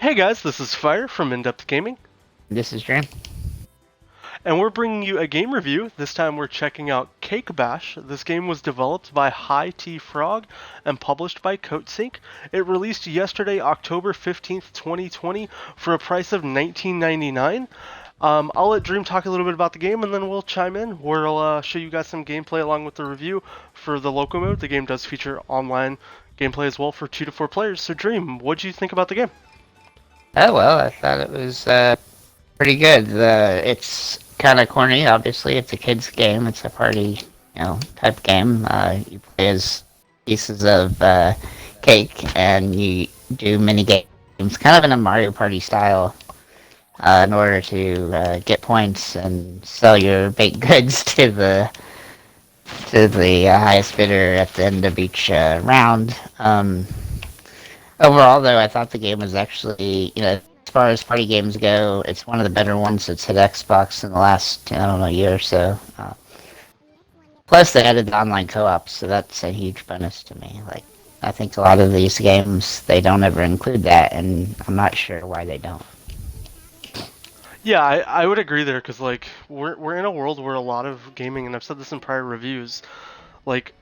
Hey guys, this is Fire from InDepth Gaming, This is Dream. and we're bringing you a game review. This time we're checking out Cake Bash. This game was developed by High Tea Frog and published by CodeSync. It released yesterday, October 15th, 2020, for a price of $19.99. I'll let Dream talk a little bit about the game, and then we'll chime in. We'll show you guys some gameplay along with the review for the local mode. The game does feature online gameplay as well for 2 to 4 players. So Dream, what do you think about the game? Oh well, I thought it was pretty good. It's kind of corny. Obviously, it's a kids' game. It's a party, type game. You play as pieces of cake, and you do mini games, kind of in a Mario Party style, in order to get points and sell your baked goods to the highest bidder at the end of each round. Overall, though, I thought the game was actually, as far as party games go, it's one of the better ones that's hit Xbox in the last, I don't know, year or so. Plus, they added the online co-op, so that's a huge bonus to me. Like, I think a lot of these games, they don't ever include that, and I'm not sure why they don't. Yeah, I would agree there because like we're in a world where a lot of gaming, and I've said this in prior reviews, like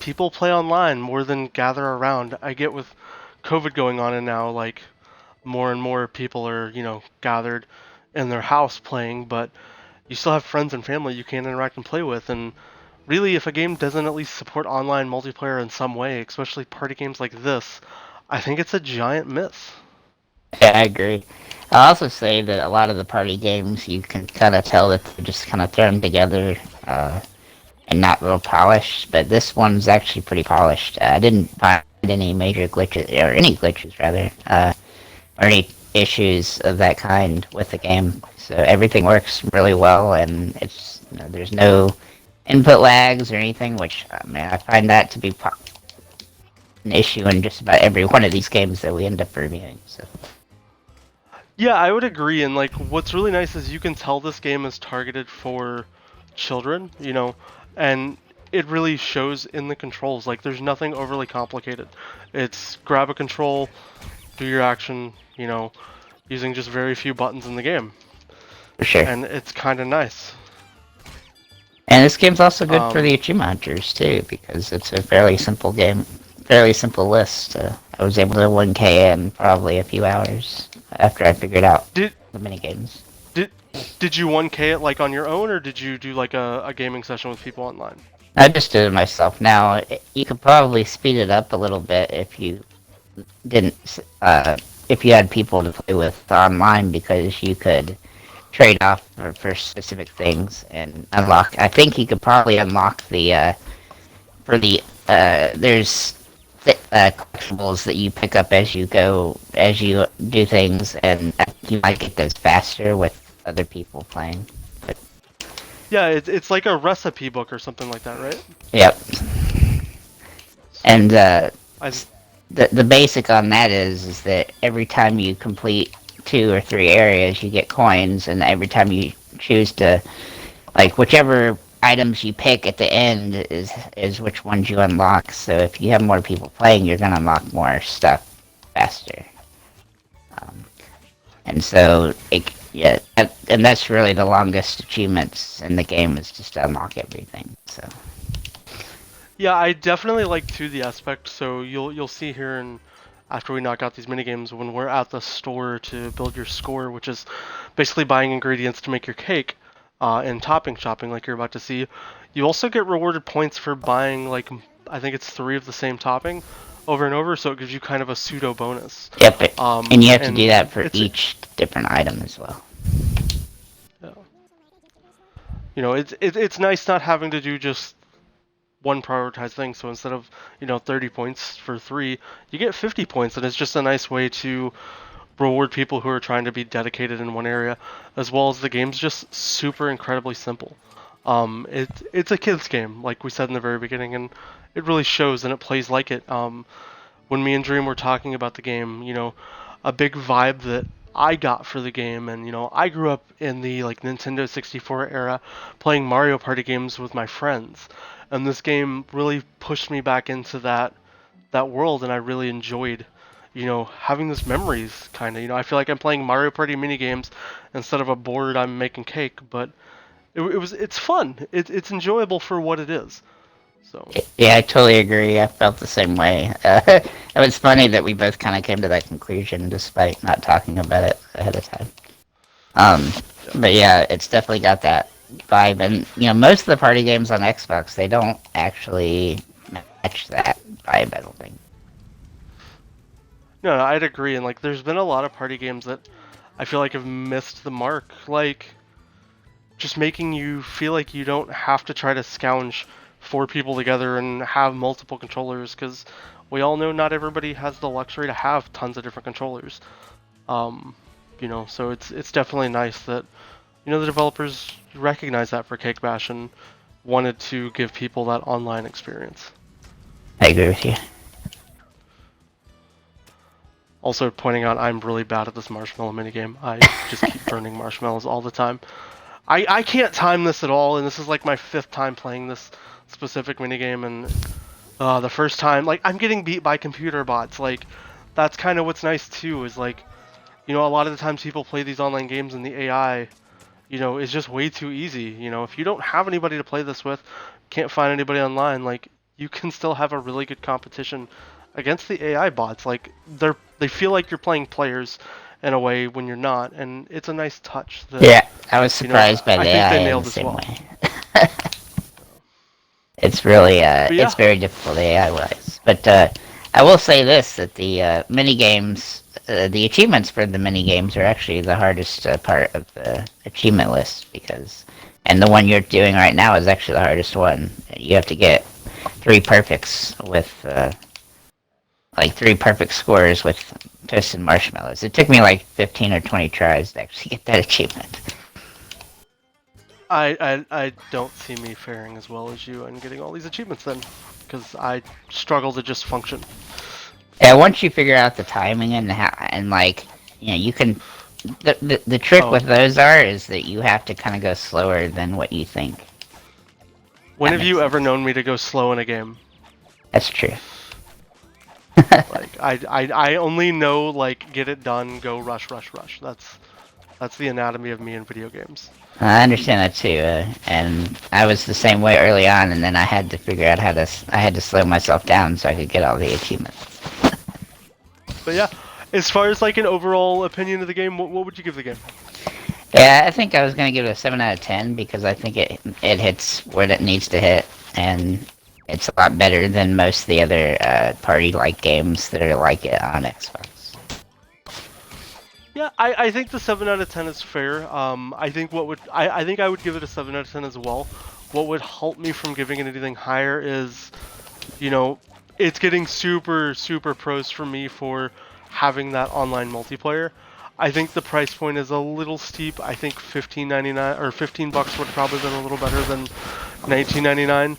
people play online more than gather around. I get with COVID going on and now like more and more people are gathered in their house playing, but you still have friends and family you can interact and play with. And really, if a game doesn't at least support online multiplayer in some way, especially party games like this, I think it's a giant miss. Yeah, I agree. I'll also say that a lot of the party games, you can kind of tell that they're just kind of thrown together, and not real polished, but this one's actually pretty polished. I didn't find any major glitches, or any glitches rather, or any issues of that kind with the game. So everything works really well, and there's no input lags or anything, which I find that to be an issue in just about every one of these games that we end up reviewing. So Yeah, I would agree. And like, what's really nice is you can tell this game is targeted for children, and it really shows in the controls. Like, there's nothing overly complicated. It's grab a control, do your action, using just very few buttons in the game, for sure. and it's kind of nice. And this game's also good for Um, the achievement hunters too, because it's a fairly simple game, fairly simple list. I was able to 1K in probably a few hours after I figured out did the mini games. did did you 1K it like on your own, or did you do like a gaming session with people online? I just did it myself. Now you could probably speed it up a little bit if you didn't, if you had people to play with online, because you could trade off for specific things and unlock. I think you could probably unlock the for the there's collectibles that you pick up as you go, as you do things, and I think you might get those faster with other people playing. But Yeah, it's like a recipe book or something like that, right? yep, and I the basic on that is that every time you complete 2 or 3 areas, you get coins, and every time you choose to, like, whichever items you pick at the end is which ones you unlock. So if you have more people playing, you're gonna unlock more stuff faster. Um, and so yeah, and that's really the longest achievements in the game, is just to unlock everything. So Yeah, I definitely like too the aspect. So you'll see here, and after we knock out these mini games, when we're at the store to build your score, which is basically buying ingredients to make your cake, and topping shopping, like you're about to see, you also get rewarded points for buying like I think it's 3 of the same topping over and over. So it gives you kind of a pseudo bonus. yep, and you have to do And that for it's each different item as well. uh, it's nice not having to do just one prioritized thing. So instead of 30 points for 3, you get 50 points, and it's just a nice way to reward people who are trying to be dedicated in one area, as well as the game's just super incredibly simple. It's a kids game, like we said in the very beginning, and it really shows, and it plays like it. When me and Dream were talking about the game, a big vibe that I got for the game, and I grew up in the like Nintendo 64 era, playing Mario Party games with my friends, and this game really pushed me back into that world, and I really enjoyed having this memories kind of. I feel like I'm playing Mario Party mini games instead of a board I'm making cake, but it's fun. It's enjoyable for what it is. So Yeah, I totally agree. I felt the same way. It was funny that we both kind of came to that conclusion despite not talking about it ahead of time. Um, yeah. but yeah, it's definitely got that vibe, and most of the party games on Xbox they don't actually match that vibe. I don't think. No, I'd agree. And like, there's been a lot of party games that I feel like have missed the mark. Like, just making you feel like you don't have to try to scrounge four people together and have multiple controllers, because we all know not everybody has the luxury to have tons of different controllers. Um, so it's definitely nice that the developers recognize that for Cake Bash and wanted to give people that online experience. I agree with you. Also pointing out I'm really bad at this marshmallow minigame. I just keep burning marshmallows all the time. I can't time this at all, and this is like my 5th time playing this specific minigame, and the first time, like, I'm getting beat by computer bots. Like, that's kind of what's nice too, is like, a lot of the times people play these online games and the AI, is just way too easy. If you don't have anybody to play this with, can't find anybody online, like, you can still have a really good competition against the AI bots. Like, they feel like you're playing players in a way when you're not, and it's a nice touch that, Yeah, I was surprised by I the think AI they in nailed the this same well. way. It's really But it's yeah, very difficult AI wise. But I will say this that the mini games, the achievements for the mini games are actually the hardest part of the achievement list because, and the one you're doing right now is actually the hardest one. You have to get 3 perfects with like 3 perfect scores with toasted marshmallows. It took me like 15 or 20 tries to actually get that achievement. I don't see me faring as well as you and getting all these achievements then, because I struggle to just function. Yeah, once you figure out the timing and how, and like, you can. The trick Oh, with those is that you have to kind of go slower than what you think. when That have makes you ever sense. known me to go slow in a game? That's true. Like, I only know, like, get it done, go rush, rush, rush. That's the anatomy of me in video games. I understand that too, and I was the same way early on, and then I had to figure out how to. I had to slow myself down so I could get all the achievements. But yeah, as far as like an overall opinion of the game, what would you give the game? Yeah, I think I was gonna give it a 7 out of 10 because I think it hits what it needs to hit, and it's a lot better than most of the other party-like games that are like it on Xbox. Yeah, I think the 7 out of 10 is fair. I think I think I would give it a 7 out of 10 as well. What would halt me from giving it anything higher is, you know, it's getting super, super pros for me for having that online multiplayer. I think the price point is a little steep. I think 15.99 or $15 would have probably been a little better than 19.99.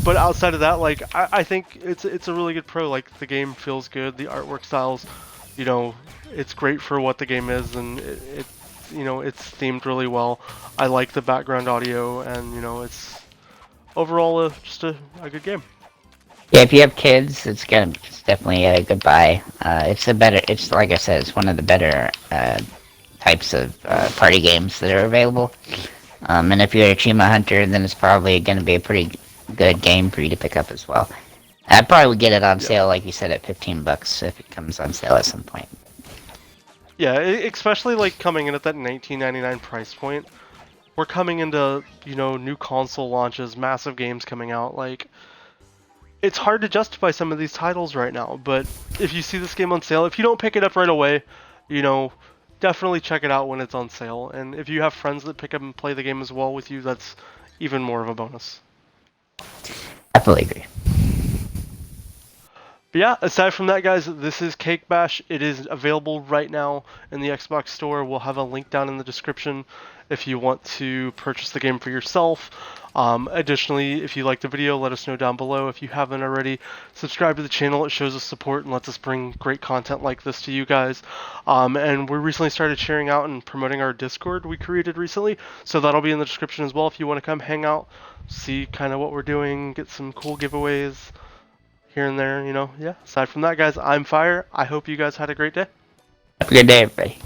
But outside of that, like, I think it's a really good pro. Like, the game feels good, the artwork styles, you know, it's great for what the game is, and it's themed really well. I like the background audio, and it's overall just a good game. Yeah, if you have kids, it's definitely a good buy. It's like I said, it's one of the better types of party games that are available. And if you're a achievement hunter, then it's probably going to be a pretty good game for you to pick up as well. I probably would get it on Yeah. sale, like you said, at $15 if it comes on sale at some point. Yeah, especially like coming in at that 19.99 price point. We're coming into, new console launches, massive games coming out. Like, it's hard to justify some of these titles right now, but if you see this game on sale, if you don't pick it up right away, you know, definitely check it out when it's on sale. And if you have friends that pick up and play the game as well with you, that's even more of a bonus. I fully agree. But yeah, aside from that, guys, this is Cake Bash. It is available right now in the Xbox Store. We'll have a link down in the description if you want to purchase the game for yourself. Additionally, if you liked the video, let us know down below. If you haven't already, subscribe to the channel. It shows us support and lets us bring great content like this to you guys. And we recently started sharing out and promoting our Discord we created recently, so that'll be in the description as well if you want to come hang out, see kind of what we're doing, get some cool giveaways. here and there. Yeah. Aside from that, guys, I'm Fire. I hope you guys had a great day. Have a good day, everybody.